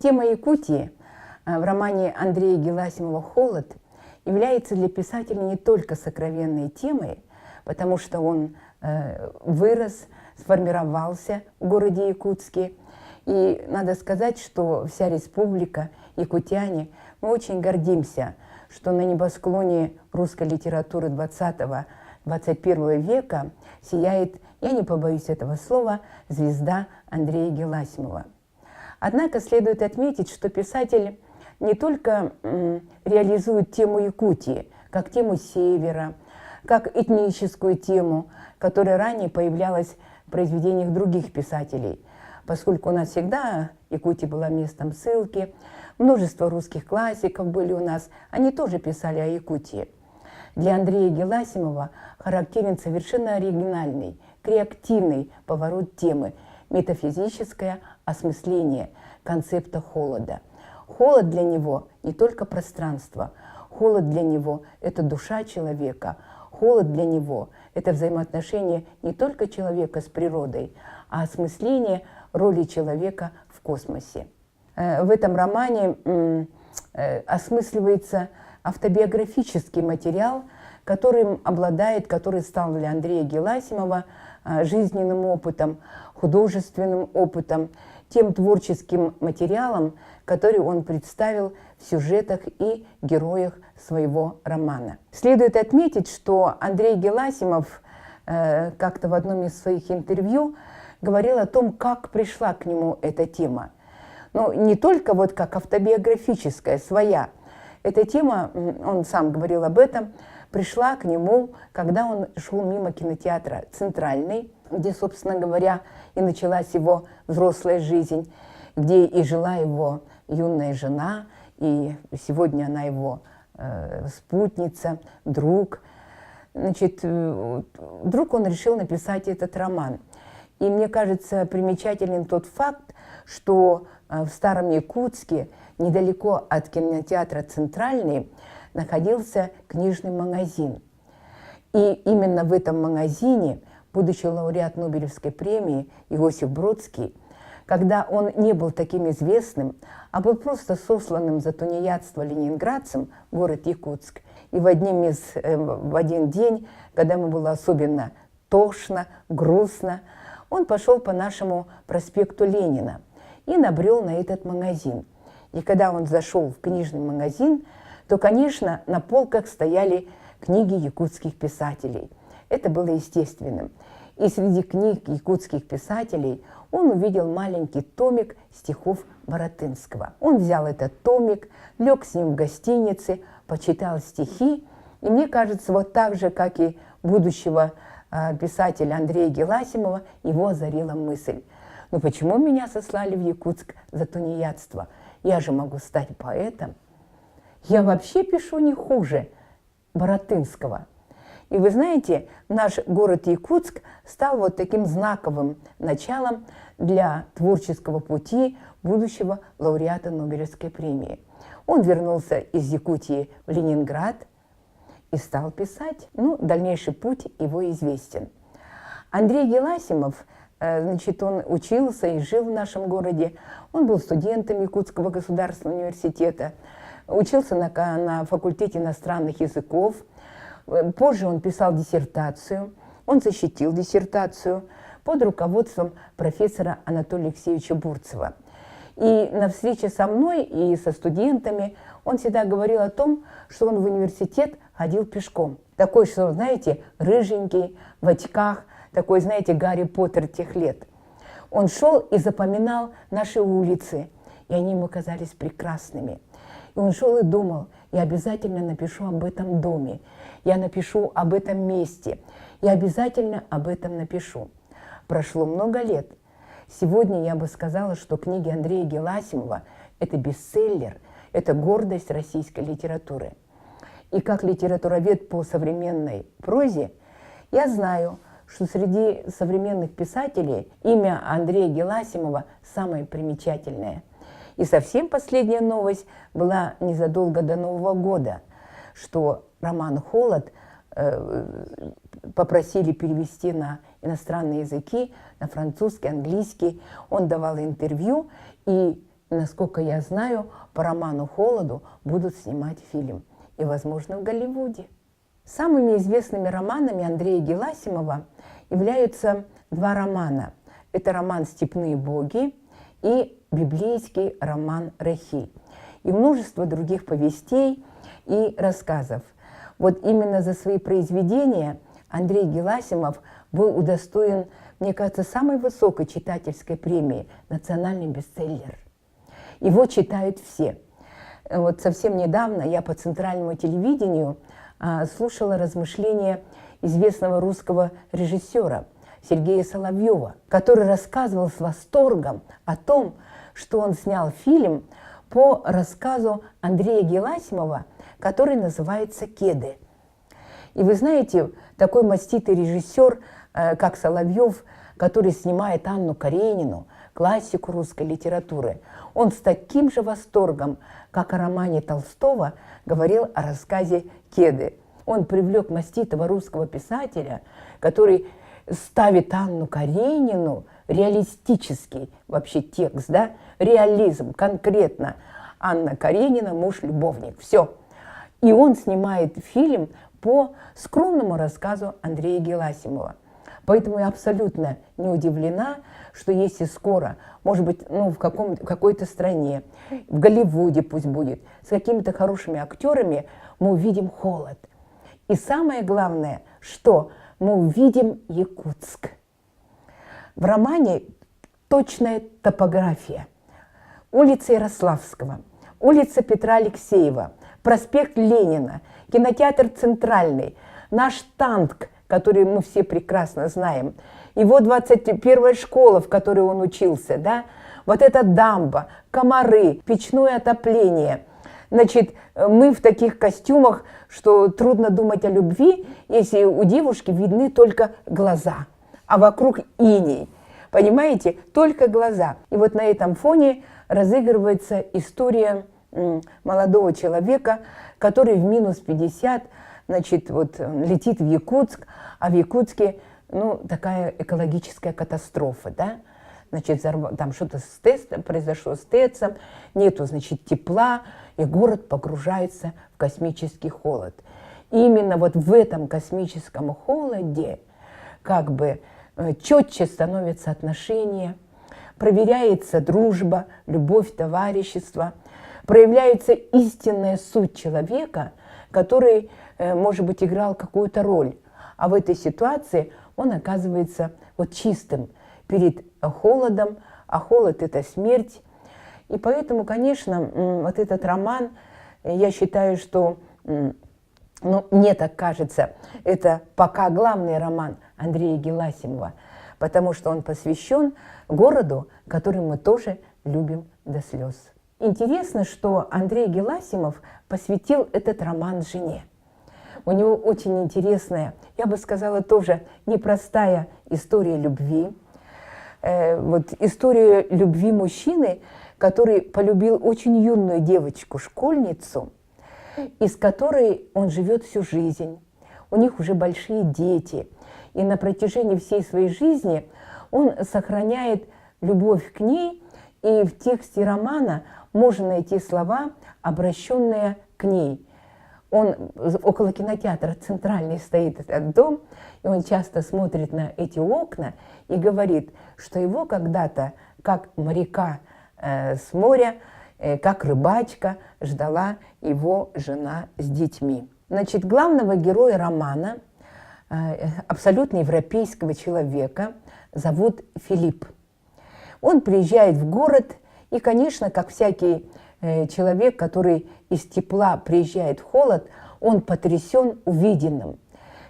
Тема Якутии в романе Андрея Геласимова «Холод» является для писателя не только сокровенной темой, потому что он вырос, сформировался в городе Якутске. И надо сказать, что вся республика, якутяне, мы очень гордимся, что на небосклоне русской литературы 20-21 века сияет, я не побоюсь этого слова, звезда Андрея Геласимова. Однако следует отметить, что писатель не только реализует тему Якутии, как тему Севера, как этническую тему, которая ранее появлялась в произведениях других писателей, поскольку у нас всегда Якутия была местом ссылки, множество русских классиков были у нас, они тоже писали о Якутии. Для Андрея Геласимова характерен совершенно оригинальный, креативный поворот темы, метафизическое осмысление концепта холода. Холод для него не только пространство, холод для него – это душа человека, холод для него – это взаимоотношение не только человека с природой, а осмысление роли человека в космосе. В этом романе осмысливается автобиографический материал, которым обладает, который стал для Андрея Геласимова жизненным опытом, художественным опытом, тем творческим материалом, который он представил в сюжетах и героях своего романа. Следует отметить, что Андрей Геласимов как-то в одном из своих интервью говорил о том, как пришла к нему эта тема. Но не только вот как автобиографическая, своя. Эта тема, он сам говорил об этом, пришла к нему, когда он шел мимо кинотеатра «Центральный», где, собственно говоря, и началась его взрослая жизнь, где и жила его юная жена, и сегодня она его спутница, друг. Значит, вдруг он решил написать этот роман. И мне кажется примечателен тот факт, что в Старом Якутске, недалеко от кинотеатра «Центральный», находился книжный магазин. И именно в этом магазине будущий лауреат Нобелевской премии Иосиф Бродский, когда он не был таким известным, а был просто сосланным за тунеядство ленинградцем в город Якутск, и в один день, когда ему было особенно тошно, грустно, он пошел по нашему проспекту Ленина и набрел на этот магазин. И когда он зашел в книжный магазин, то, конечно, на полках стояли книги якутских писателей. Это было естественным. И среди книг якутских писателей он увидел маленький томик стихов Баратынского. Он взял этот томик, лег с ним в гостинице, почитал стихи. И мне кажется, вот так же, как и будущего писателя Андрея Геласимова, его озарила мысль: ну почему меня сослали в Якутск за тунеядство? Я же могу стать поэтом. Я вообще пишу не хуже Баратынского. И вы знаете, наш город Якутск стал вот таким знаковым началом для творческого пути будущего лауреата Нобелевской премии. Он вернулся из Якутии в Ленинград и стал писать. Ну, дальнейший путь его известен. Андрей Геласимов, значит, он учился и жил в нашем городе. Он был студентом Якутского государственного университета, учился на факультете иностранных языков. Позже он писал диссертацию, он защитил диссертацию под руководством профессора Анатолия Алексеевича Бурцева. И на встрече со мной и со студентами он всегда говорил о том, что он в университет ходил пешком. Такой, что, знаете, рыженький, в очках, такой, знаете, Гарри Поттер тех лет. Он шел и запоминал наши улицы, и они ему казались прекрасными. И он шел и думал: я обязательно напишу об этом доме, я напишу об этом месте, я обязательно об этом напишу. Прошло много лет. Сегодня я бы сказала, что книги Андрея Геласимова – это бестселлер, это гордость российской литературы. И как литературовед по современной прозе, я знаю, что среди современных писателей имя Андрея Геласимова самое примечательное. И совсем последняя новость была незадолго до Нового года, что роман «Холод» попросили перевести на иностранные языки, на французский, английский. Он давал интервью, и насколько я знаю, по роману «Холоду» будут снимать фильм. И, возможно, в Голливуде. Самыми известными романами Андрея Геласимова являются два романа. Это роман «Степные боги» и библейский роман «Рахиль». И множество других повестей и рассказов. Вот именно за свои произведения Андрей Геласимов был удостоен, мне кажется, самой высокой читательской премии «Национальный бестселлер». Его читают все. Вот совсем недавно я по центральному телевидению слушала размышления известного русского режиссера Сергея Соловьева, который рассказывал с восторгом о том, что он снял фильм по рассказу Андрея Геласимова, который называется «Кеды». И вы знаете, такой маститый режиссер, как Соловьев, который снимает Анну Каренину, классику русской литературы, он с таким же восторгом, как о романе Толстого, говорил о рассказе «Кеды». Он привлек маститого русского писателя, который ставит Анну Каренину, реалистический вообще текст, да, реализм, конкретно. Анна Каренина, муж-любовник, все. И он снимает фильм по скромному рассказу Андрея Геласимова. Поэтому я абсолютно не удивлена, что если скоро, может быть, в какой-то стране, в Голливуде пусть будет, с какими-то хорошими актерами, мы увидим «Холод». И самое главное, что мы увидим Якутск. В романе точная топография. Улица Ярославского, улица Петра Алексеева, проспект Ленина, кинотеатр «Центральный», наш танк, который мы все прекрасно знаем, его 21-я школа, в которой он учился, да? Вот эта дамба, комары, печное отопление. Значит, мы в таких костюмах, что трудно думать о любви, если у девушки видны только глаза, а вокруг иней. Понимаете? Только глаза. И вот на этом фоне разыгрывается история молодого человека, который в минус 50, значит, вот летит в Якутск, а в Якутске, такая экологическая катастрофа, да? Значит, там что-то произошло с ТЭЦом, нету, значит, тепла, и город погружается в космический холод. И именно вот в этом космическом холоде как бы четче становятся отношения, проверяется дружба, любовь, товарищество, проявляется истинная суть человека, который, может быть, играл какую-то роль. А в этой ситуации он оказывается вот чистым перед холодом, а холод – это смерть. И поэтому, конечно, вот этот роман, я считаю, что, мне так кажется, это пока главный роман Андрея Геласимова, потому что он посвящен городу, который мы тоже любим до слез. Интересно, что Андрей Геласимов посвятил этот роман жене. У него очень интересная, я бы сказала, тоже непростая история любви. Вот история любви мужчины, который полюбил очень юную девочку-школьницу, и с которой он живет всю жизнь. У них уже большие дети. И на протяжении всей своей жизни он сохраняет любовь к ней, и в тексте романа можно найти слова, обращенные к ней. Он около кинотеатра «Центральный» стоит этот дом, и он часто смотрит на эти окна и говорит, что его когда-то, как моряка с моря, как рыбачка, ждала его жена с детьми. Значит, главного героя романа, абсолютно европейского человека, зовут Филипп. Он приезжает в город, и, конечно, как всякий человек, который из тепла приезжает в холод, он потрясен увиденным.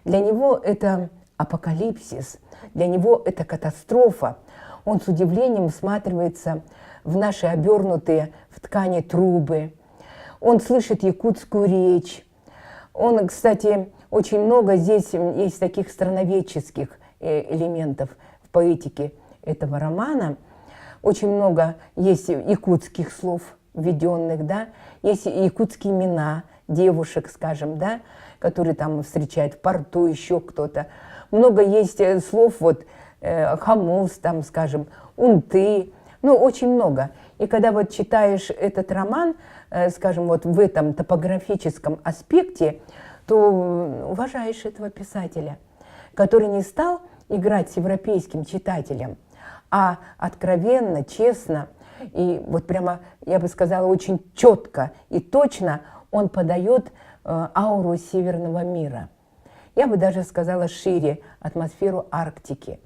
Для него это апокалипсис, для него это катастрофа. Он с удивлением всматривается в наши обернутые в ткани трубы. Он слышит якутскую речь. Он, кстати, очень много здесь есть таких страноведческих элементов в поэтике этого романа. Очень много есть якутских слов введенных, да, есть якутские имена девушек, скажем, да, которые там встречают в порту, еще кто-то. Много есть слов, вот, хамус, там, скажем, унты, очень много. И когда вот читаешь этот роман, скажем, вот в этом топографическом аспекте, то уважаешь этого писателя, который не стал играть с европейским читателем, а откровенно, честно и вот прямо, я бы сказала, очень четко и точно он подает ауру северного мира. Я бы даже сказала шире, атмосферу Арктики.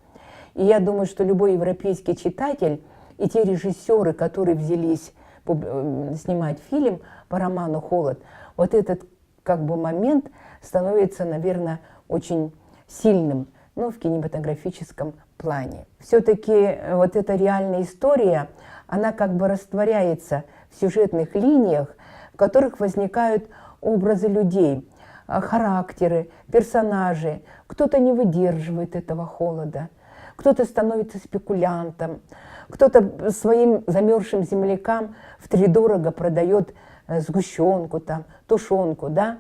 И я думаю, что любой европейский читатель и те режиссеры, которые взялись снимать фильм по роману «Холод», вот этот как бы момент становится, наверное, очень сильным, ну, в кинематографическом плане. Все-таки вот эта реальная история, она как бы растворяется в сюжетных линиях, в которых возникают образы людей, характеры, персонажи. Кто-то не выдерживает этого холода, кто-то становится спекулянтом, кто-то своим замерзшим землякам втридорого продает сгущенку, там, тушенку, да?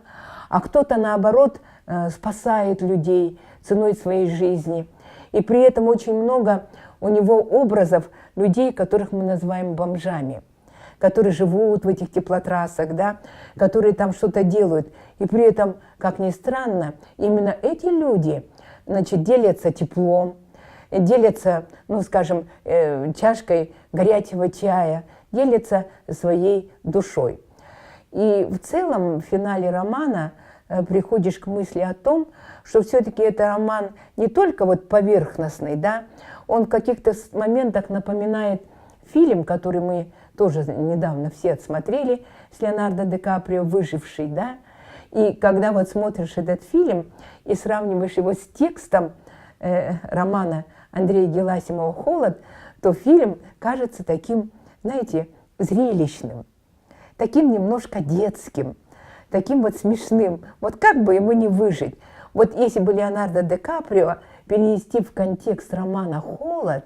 А кто-то, наоборот, спасает людей ценой своей жизни. И при этом очень много у него образов людей, которых мы называем бомжами, которые живут в этих теплотрассах, да, которые там что-то делают. И при этом, как ни странно, именно эти люди, значит, делятся теплом, делятся, ну, скажем, чашкой горячего чая, делятся своей душой. И в целом в финале романа приходишь к мысли о том, что все-таки это роман не только вот поверхностный, да, он в каких-то моментах напоминает фильм, который мы тоже недавно все отсмотрели, с Леонардо Ди Каприо «Выживший», да, и когда вот смотришь этот фильм и сравниваешь его с текстом романа Андрея Геласимова «Холод», то фильм кажется таким, знаете, зрелищным, таким немножко детским, таким вот смешным. Вот как бы ему не выжить. Вот если бы Леонардо Ди Каприо перенести в контекст романа «Холод»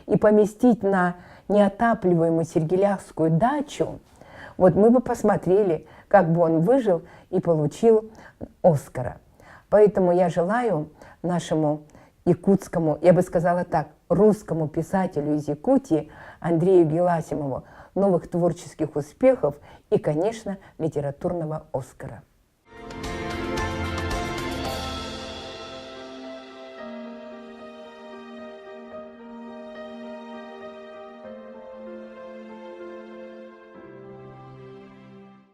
и поместить на неотапливаемую сергеляхскую дачу, вот мы бы посмотрели, как бы он выжил и получил Оскара. Поэтому я желаю нашему якутскому, я бы сказала так, русскому писателю из Якутии Андрею Геласимову новых творческих успехов и, конечно, литературного Оскара.